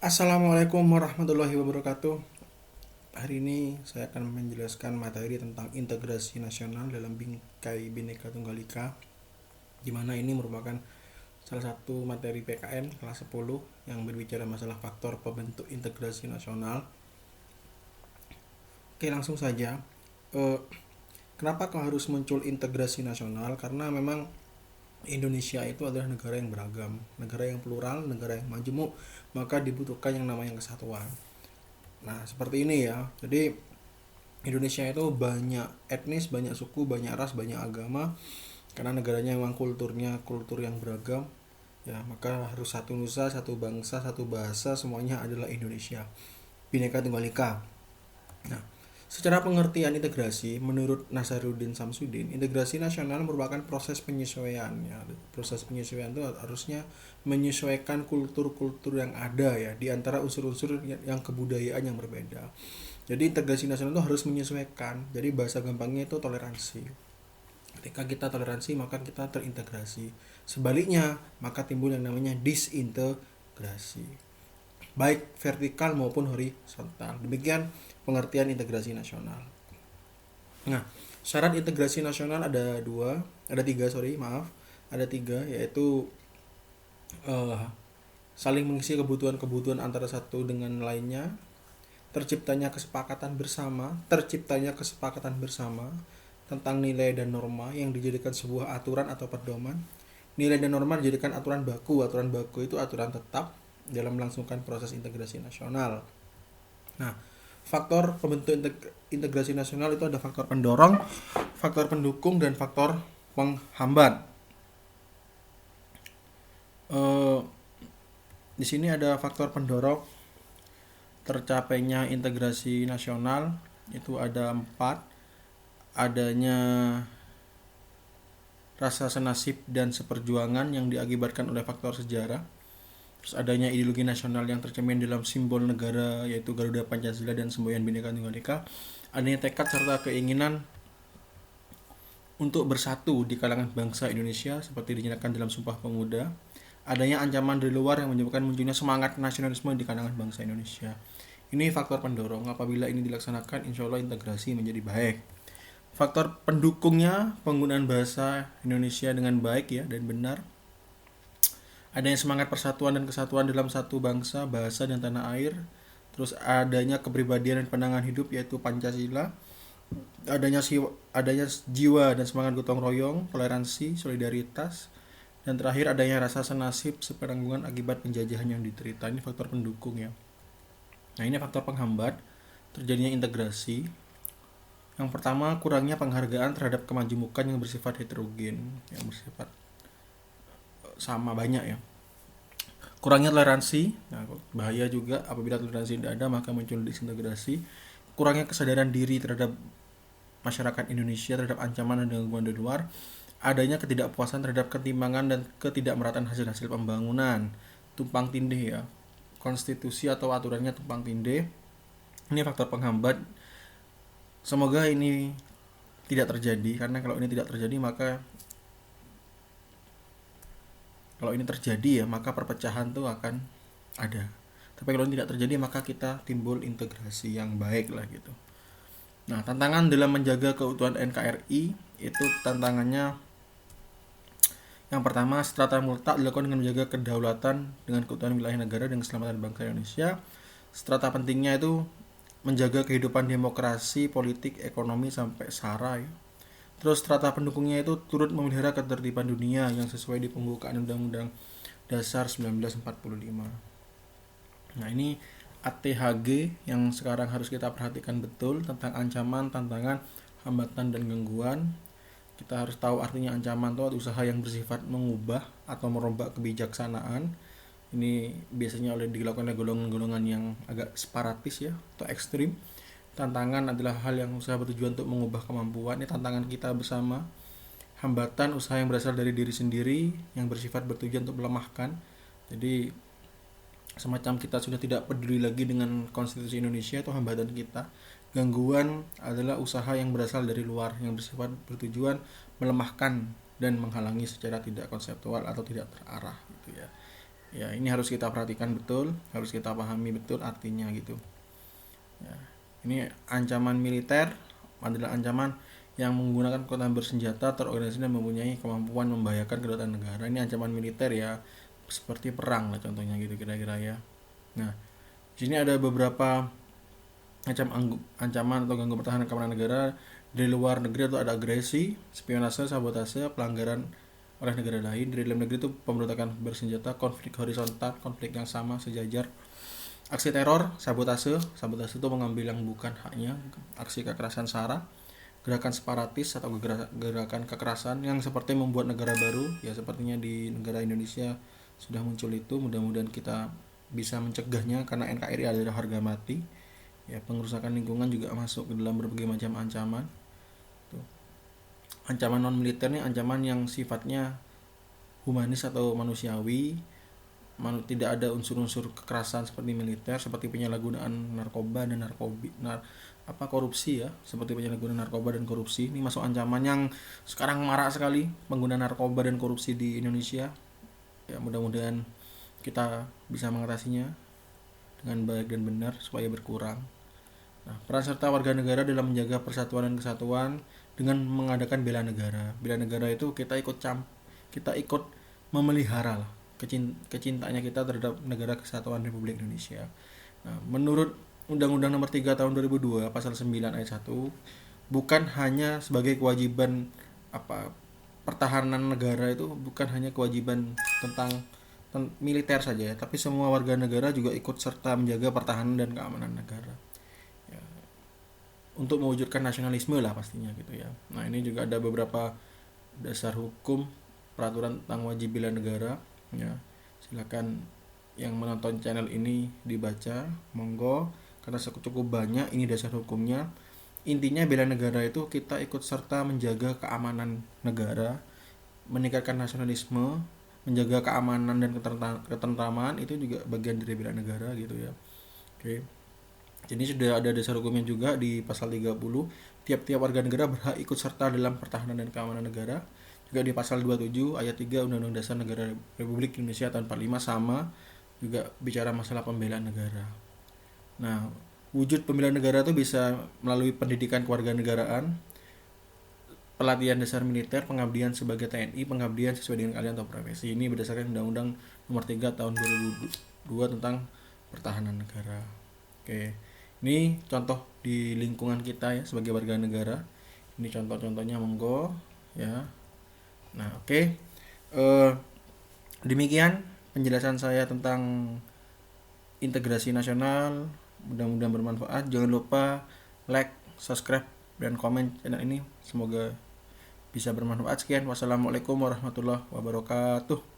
Assalamualaikum warahmatullahi wabarakatuh. Hari ini saya akan menjelaskan materi tentang integrasi nasional dalam bingkai Bhinneka Tunggal Ika, di mana ini merupakan salah satu materi PKN kelas 10 yang berbicara masalah faktor pembentuk integrasi nasional. Oke, langsung saja. Kenapa kok harus muncul integrasi nasional? Karena memang Indonesia itu adalah negara yang beragam, negara yang plural, negara yang majemuk, maka dibutuhkan yang namanya kesatuan. Nah, seperti ini ya. Jadi Indonesia itu banyak etnis, banyak suku, banyak ras, banyak agama. Karena negaranya memang kulturnya kultur yang beragam, ya maka harus satu nusa, satu bangsa, satu bahasa, semuanya adalah Indonesia. Bhinneka Tunggal Ika. Nah, secara pengertian integrasi, menurut Nasaruddin Samsudin, integrasi nasional merupakan proses penyesuaian. Ya. Proses penyesuaian itu harusnya menyesuaikan kultur-kultur yang ada ya di antara unsur-unsur yang kebudayaan yang berbeda. Jadi integrasi nasional itu harus menyesuaikan. Jadi bahasa gampangnya itu toleransi. Ketika kita toleransi maka kita terintegrasi. Sebaliknya maka timbul yang namanya disintegrasi, baik vertikal maupun horizontal. Demikian pengertian integrasi nasional. Nah, syarat integrasi nasional ada tiga, yaitu eh, saling mengisi kebutuhan-kebutuhan antara satu dengan lainnya, terciptanya kesepakatan bersama tentang nilai dan norma yang dijadikan sebuah aturan atau pedoman. Nilai dan norma dijadikan aturan baku. Aturan baku itu aturan tetap dalam melangsungkan proses integrasi nasional. Nah, faktor pembentuk integrasi nasional itu ada faktor pendorong, faktor pendukung, dan faktor penghambat. Eh, di sini ada faktor pendorong tercapainya integrasi nasional, itu ada 4. Adanya rasa senasib dan seperjuangan yang diakibatkan oleh faktor sejarah. Terus adanya ideologi nasional yang tercermin dalam simbol negara, yaitu Garuda Pancasila dan semboyan Bhinneka Tunggal Ika. Adanya tekad serta keinginan untuk bersatu di kalangan bangsa Indonesia seperti dinyatakan dalam Sumpah Pemuda. Adanya ancaman dari luar yang menyebabkan munculnya semangat nasionalisme di kalangan bangsa Indonesia. Ini faktor pendorong. Apabila ini dilaksanakan, insya Allah integrasi menjadi baik. Faktor pendukungnya penggunaan bahasa Indonesia dengan baik ya dan benar. Adanya semangat persatuan dan kesatuan dalam satu bangsa, bahasa, dan tanah air. Terus adanya kepribadian dan pandangan hidup yaitu Pancasila. Adanya jiwa dan semangat gotong royong, toleransi, solidaritas. Dan terakhir adanya rasa senasib sepenanggungan akibat penjajahan yang diterita. Ini faktor pendukung ya. Nah, ini faktor penghambat terjadinya integrasi. Yang pertama, kurangnya penghargaan terhadap kemajemukan yang bersifat heterogen, yang bersifat sama banyak ya. Kurangnya toleransi, nah, bahaya juga apabila toleransi tidak ada maka muncul disintegrasi. Kurangnya kesadaran diri terhadap masyarakat Indonesia terhadap ancaman dan gangguan dari luar. Adanya ketidakpuasan terhadap ketimpangan dan ketidakmerataan hasil-hasil pembangunan. Tumpang tindih ya. Konstitusi atau aturannya tumpang tindih. Ini faktor penghambat. Semoga ini tidak terjadi, karena kalau ini terjadi ya maka perpecahan tuh akan ada. Tapi kalau ini tidak terjadi maka kita timbul integrasi yang baik lah gitu. Nah, tantangan dalam menjaga keutuhan NKRI itu tantangannya yang pertama, strata multak dilakukan dengan menjaga kedaulatan dengan keutuhan wilayah negara dan keselamatan bangsa Indonesia. Strata pentingnya itu menjaga kehidupan demokrasi, politik, ekonomi sampai sara ya. Terus strata pendukungnya itu turut memelihara ketertiban dunia yang sesuai di pembukaan Undang-Undang Dasar 1945. Nah, ini ATHG yang sekarang harus kita perhatikan betul tentang ancaman, tantangan, hambatan, dan gangguan. Kita harus tahu artinya ancaman itu usaha yang bersifat mengubah atau merombak kebijaksanaan. Ini biasanya dilakukan oleh golongan-golongan yang agak separatis ya atau ekstrim. Tantangan adalah hal yang usaha bertujuan untuk mengubah kemampuan. Ini tantangan kita bersama. Hambatan usaha yang berasal dari diri sendiri yang bersifat bertujuan untuk melemahkan. Jadi semacam kita sudah tidak peduli lagi dengan konstitusi Indonesia, itu hambatan kita. Gangguan adalah usaha yang berasal dari luar yang bersifat bertujuan melemahkan dan menghalangi secara tidak konseptual atau tidak terarah gitu ya. Ya, ini harus kita perhatikan betul, harus kita pahami betul artinya gitu. Ya, ini ancaman militer adalah ancaman yang menggunakan kekuatan bersenjata, terorganisasi dan mempunyai kemampuan membahayakan kedaulatan negara. Ini ancaman militer ya, seperti perang lah contohnya gitu kira-kira ya. Nah, di sini ada beberapa macam ancaman atau gangguan pertahanan keamanan negara dari luar negeri, atau ada agresi, spionase, sabotase, pelanggaran oleh negara lain. Dari dalam negeri itu pemberontakan bersenjata, konflik horizontal, konflik yang sama sejajar, aksi teror, sabotase itu mengambil yang bukan haknya, aksi kekerasan SARA, gerakan separatis atau gerakan kekerasan yang seperti membuat negara baru, ya sepertinya di negara Indonesia sudah muncul itu. Mudah-mudahan kita bisa mencegahnya karena NKRI adalah harga mati. Ya, pengerusakan lingkungan juga masuk ke dalam berbagai macam ancaman. Tuh. Ancaman non militer ini ancaman yang sifatnya humanis atau manusiawi, tidak ada unsur-unsur kekerasan seperti militer, seperti penyalahgunaan narkoba dan korupsi ya, seperti penyalahgunaan narkoba dan korupsi. Ini masuk ancaman yang sekarang marak sekali, penggunaan narkoba dan korupsi di Indonesia. Ya, mudah-mudahan kita bisa mengatasinya dengan baik dan benar supaya berkurang. Nah, peran serta warga negara dalam menjaga persatuan dan kesatuan dengan mengadakan bela negara. Bela negara itu kita ikut memelihara lah kecintaannya kita terhadap negara kesatuan Republik Indonesia. Nah, menurut Undang-Undang Nomor 3 Tahun 2002 Pasal 9 Ayat 1, bukan hanya sebagai kewajiban pertahanan negara itu bukan hanya kewajiban tentang militer saja, tapi semua warga negara juga ikut serta menjaga pertahanan dan keamanan negara. Ya, untuk mewujudkan nasionalisme lah pastinya gitu ya. Nah, ini juga ada beberapa dasar hukum peraturan tentang wajib bela negara. Ya, silakan yang menonton channel ini dibaca, monggo, karena cukup banyak ini dasar hukumnya. Intinya bela negara itu kita ikut serta menjaga keamanan negara, meningkatkan nasionalisme, menjaga keamanan dan ketentraman, itu juga bagian dari bela negara gitu ya. Oke. Jadi sudah ada dasar hukumnya juga di pasal 30, tiap-tiap warga negara berhak ikut serta dalam pertahanan dan keamanan negara. Juga di pasal 27 ayat 3 Undang-Undang Dasar Negara Republik Indonesia tahun 45 sama, juga bicara masalah pembelaan negara. Nah, wujud pembelaan negara itu bisa melalui pendidikan kewarganegaraan, pelatihan dasar militer, pengabdian sebagai TNI, pengabdian sesuai dengan keahlian atau profesi. Ini berdasarkan Undang-Undang Nomor 3 Tahun 2002 tentang pertahanan negara. Oke. Ini contoh di lingkungan kita ya sebagai warga negara. Ini contoh-contohnya monggo ya. Nah, oke. Demikian penjelasan saya tentang integrasi nasional. Mudah-mudahan bermanfaat. Jangan lupa like, subscribe, dan komen channel ini. Semoga bisa bermanfaat. Sekian. Wassalamualaikum warahmatullahi wabarakatuh.